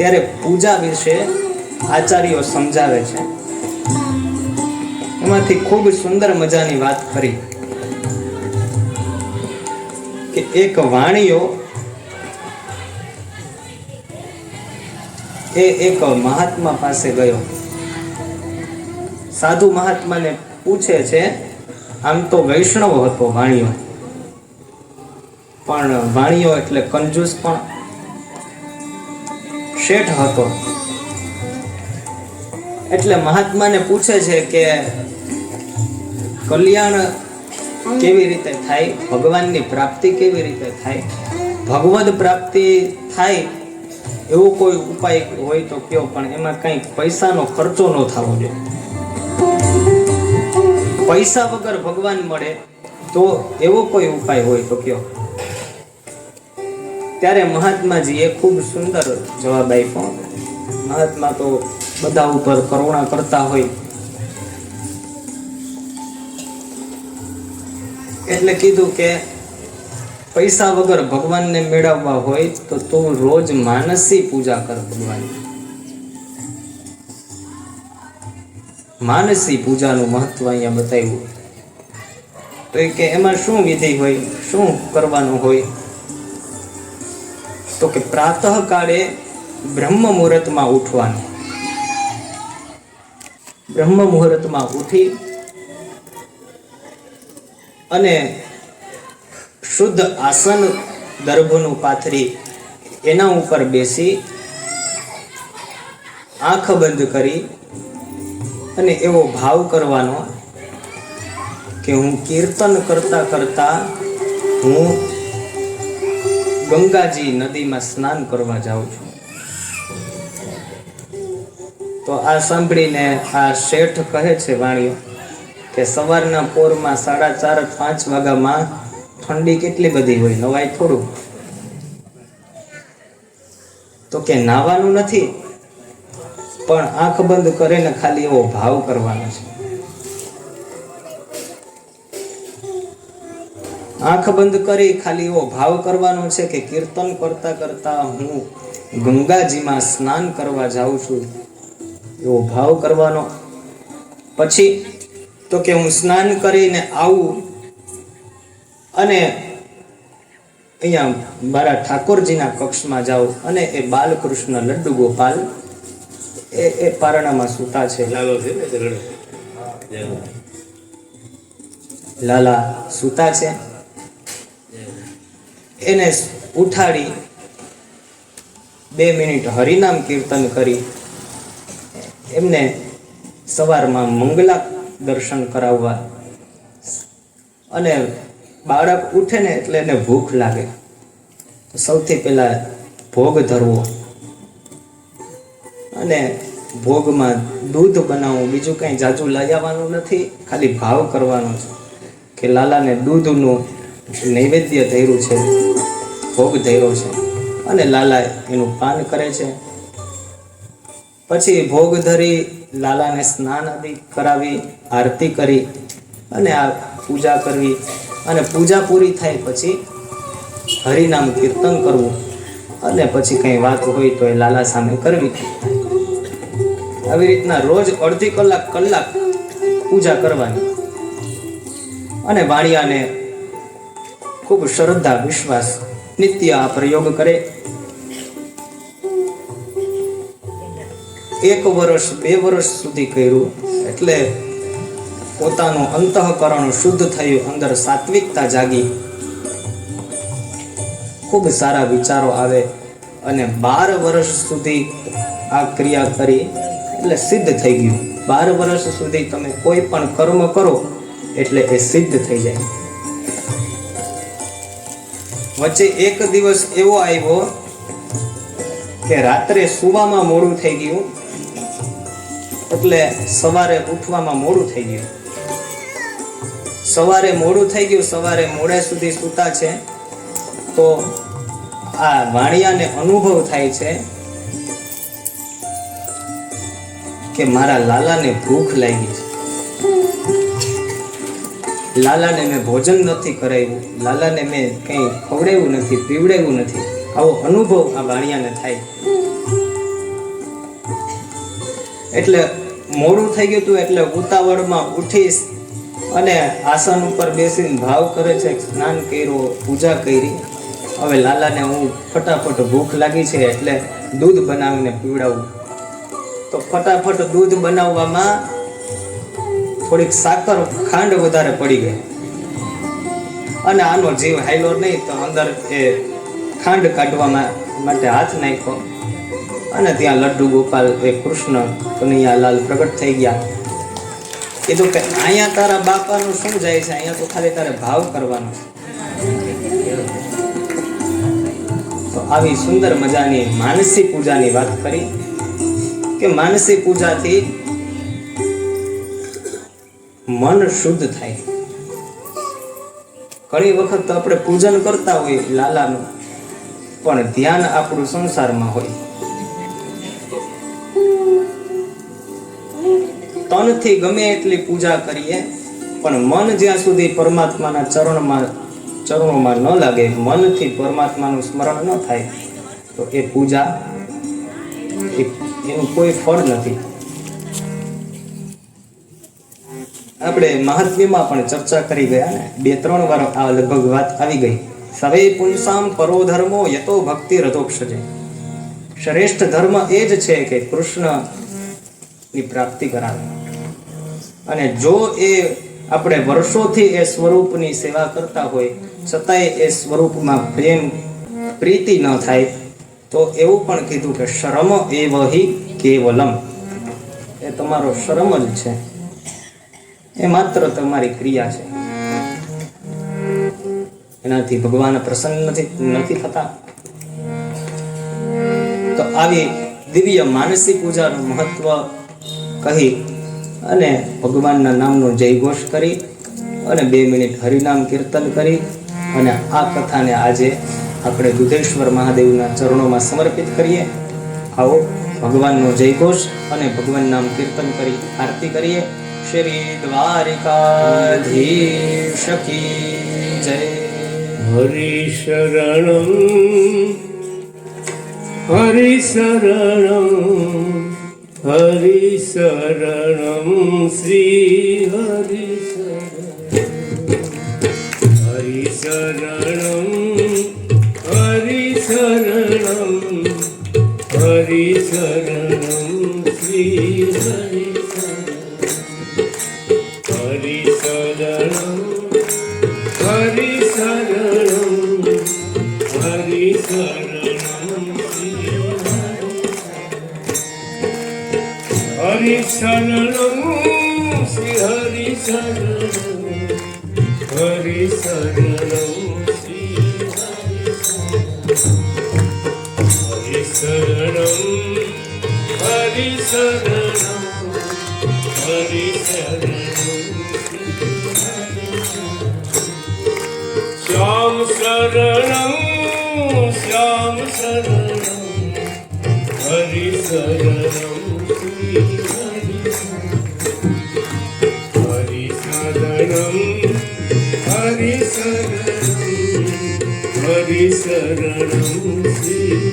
ત્યારે પૂજા વિશે આચાર્યો સમજાવે છે. એમાંથી ખૂબ સુંદર મજાની વાત કરી કે એક વાણિયો એ એક મહાત્મા પાસે ગયો. સાધુ મહાત્માને પૂછે છે, આમ તો વૈષ્ણવ હતો વાણિયો, પણ વાણિયો એટલે કંજૂસ પણ શેઠ હતો. એટલે મહાત્માને પૂછે છે કે કલ્યાણ કેવી રીતે થાય, ભગવાનની પ્રાપ્તિ કેવી રીતે થાય, ભગવદ પ્રાપ્તિ થાય એવો કોઈ ઉપાય હોય તો કયો, પણ એમાં કઈ પૈસાનો ખર્ચો ન થવો જોઈએ. પૈસા વગર ભગવાન મળે તો એવો કોઈ ઉપાય હોય તો કયો. ત્યારે મહાત્માજીએ ખૂબ સુંદર જવાબ આપ્યો. મહાત્મા તો બધા ઉપર કરુણા કરતા હોય એટલે કીધું કે પૈસા વગર ભગવાનને મેળવવા હોય તો તું રોજ માનસી પૂજા કર. ભગવાન માનસી પૂજાનું મહત્વ અહીંયા બતાવ્યું. તો કે એમાં શું વિધિ હોય, શું કરવાનું હોય? તો કે પ્રાતઃ કાળે બ્રહ્મ મુહૂર્તમાં ઉઠવાનું. બ્રહ્મ મુહૂર્તમાં ઉઠી અને શુદ્ધ આસન દર્ભનું પાથરી એના ઉપર બેસી આંખ બંધ કરી અને એવો ભાવ કરવાનો કે હું કીર્તન કરતા કરતા હું ગંગાજી નદીમાં સ્નાન કરવા જાઉં છું. તો આ સાંભળીને આ શેઠ કહે છે વાણિયો કે સવારના પોરમાં 4:30-5 વાગ્યામાં ઠંડી કેટલી બધી હોય, નવાય થોડું. તો કે નાવાનું નથી, પણ આંખ બંધ કરીને ખાલી એવો ભાવ કરવાનો છે. આંખ બંધ કરી ખાલી એવો ભાવ કરવાનો છે કે કીર્તન કરતા કરતા હું ગંગાજીમાં સ્નાન કરવા જાઉં છું, એવો ભાવ કરવાનો. પછી તો કે હું સ્નાન કરીને આવું અને અહીંયા મારા ઠાકોરજીના કક્ષમાં જાઉં અને એ બાલકૃષ્ણ લડ્ડુ ગોપાલ એ પારણામાં સૂતા છે. લાલા સૂતા છે, એને ઉઠાડી 2 મિનિટ હરિનામ કીર્તન કરી એમને સવારમાં મંગલા દર્શન કરાવવા. અને બાળક ઉઠે ને એટલે એને ભૂખ લાગે તો સૌથી પહેલા ભોગ ધરવો અને ભોગમાં દૂધ બનાવવું. બીજું કંઈ જાજુ લઈ આવવાનું નથી, ખાલી ભાવ કરવાનો છે કે લાલાને દૂધનું નૈવેદ્ય ધર્યું છે, ભોગ ધર્યો છે, અને લાલા એનું પાન કરે છે. પછી ભોગ ધરી લાલાને સ્નાન આદિ કરાવી, આરતી કરી અને આ પૂજા કરવી. અને પૂજા પૂરી થાય પછી હરિનામ કીર્તન કરવું અને પછી કંઈ વાત હોય તો એ લાલા સામે કરવી. આવી રીતના રોજ અડધી કલાક પૂજા કરવાની. અને વાણિયાને ખૂબ શ્રદ્ધા વિશ્વાસ નિત્ય આ પ્રયોગ કરે. 1 વર્ષ 2 વર્ષ સુધી કર્યું એટલે પોતાનું અંતઃકરણ શુદ્ધ થયું, અંદર સાત્વિકતા જાગી, ખૂબ સારા વિચારો આવે. અને 12 વર્ષ સુધી આ ક્રિયા કરી એટલે સિદ્ધ થઈ ગયું. 12 વર્ષ સુધી તમે કોઈ પણ કર્મ કરો એટલે એ સિદ્ધ થઈ જાય. વચ્ચે એક દિવસ એવો આવ્યો કે રાત્રે સુવામાં મોડું થઈ ગયું એટલે સવારે ઉઠવામાં મોડું થઈ ગયું. સવારે મોડે સુધી સૂતા છે. તો આ વાણિયાને અનુભવ થાય છે કે મારા લાલાને ભૂખ લાગી છે, લાલાને મેં ભોજન નથી કરાવ્યું, લાલાને મેં કંઈ ખવડાવ્યું નથી, પીવડાવ્યું નથી. આવો અનુભવ આ વાણિયાને થાય. એટલે મોડું થઈ ગયું હતું એટલે ઉતાવળમાં ઉઠીશ અને આસન ઉપર બેસીને ભાવ કરે છે, સ્નાન કર્યું, પૂજા કરી. હવે લાલાને હું ફટાફટ ભૂખ લાગી છે એટલે દૂધ બનાવીને પીવડાવું. તો ફટાફટ દૂધ બનાવવામાં થોડીક સાકર ખાંડ વધારે પડી ગઈ અને આનો જીવ હાયલો નહીં તો અંદર એ ખાંડ કાઢવા માટે હાથ નાખ્યો અને ત્યાં લડ્ડુ ગોપાલ એ કૃષ્ણ કનૈયાલાલ પ્રગટ થઈ ગયા. કીધું કે અહીંયા તારા બાપાનું શું જાય છે, અહીંયા તો ખાલી તારે ભાવ કરવાનો છે. તો આવી સુંદર મજાની માનસી પૂજાની વાત કરી કે માનસી પૂજાથી મન શુદ્ધ થાય. ઘણી વખત આપણે પૂજન કરતા હોઈએ લાલાનું, પણ ધ્યાન આપણું સંસારમાં હોય. તનથી ગમે એટલી પૂજા કરીએ પણ મન જ્યાં સુધી પરમાત્માના ચરણોમાં ન લાગે, મનથી પરમાત્માનું સ્મરણ ન થાય તો એ પૂજા એનું કોઈ ફળ નથી. આપણે મહાત્મ્યમાં પણ ચર્ચા કરી ગયા ને, 2-3 વાર આ લગભગ વાત આવી ગઈ. સવે પુંસામ પરો ધર્મો યતો ભક્તિ રથોક્ષજે. શ્રેષ્ઠ ધર્મ એ જ છે કે કૃષ્ણની પ્રાપ્તિ કરાવે. અને જો એ આપણે વર્ષોથી એ સ્વરૂપની સેવા કરતા હોય છતાંય એ સ્વરૂપમાં પ્રીતિ ન થાય તો એવું પણ કીધું કે શરમ એવ હિ કેવલમ. એ તમારો શરમ જ છે, એ માત્ર તમારી ક્રિયા છે. એનાથી ભગવાન પ્રસન્ન નથી થતા. તો આવી દિવ્ય માનસી પૂજાનું મહત્વ કહી અને ભગવાનના નામનો જયઘોષ કરી અને 2 મિનિટ હરિનામ કીર્તન કરી અને આ કથાને આજે આપણે દુધેશ્વર મહાદેવના ચરણોમાં સમર્પિત કરીએ. આવો ભગવાનનો જયઘોષ અને ભગવાન નામ કીર્તન કરી આરતી કરીએ. શ્રી દ્વારિકાધીશ કી જય. હરિ શરણમ હરિ શરણમ હરિ શરણમ શ્રી હરિ શરણમ હરિ શરણમ હરિ શરણમ શ્રી હરિ શરણમ હરિ શરણમ હરિ શરણમ હરિ શરણમ શ્રી હરિ શરણમ હરિ શરણમ શ્રી હરિ શરણમ હરિ શરણમ હરિ શરણમ શ્યામ શરણમ શ્યામ શરણમ હરિ શરણમ શ્રી હરિ શરણમ હરિ શરણમ હરિ શરણમ શ્રી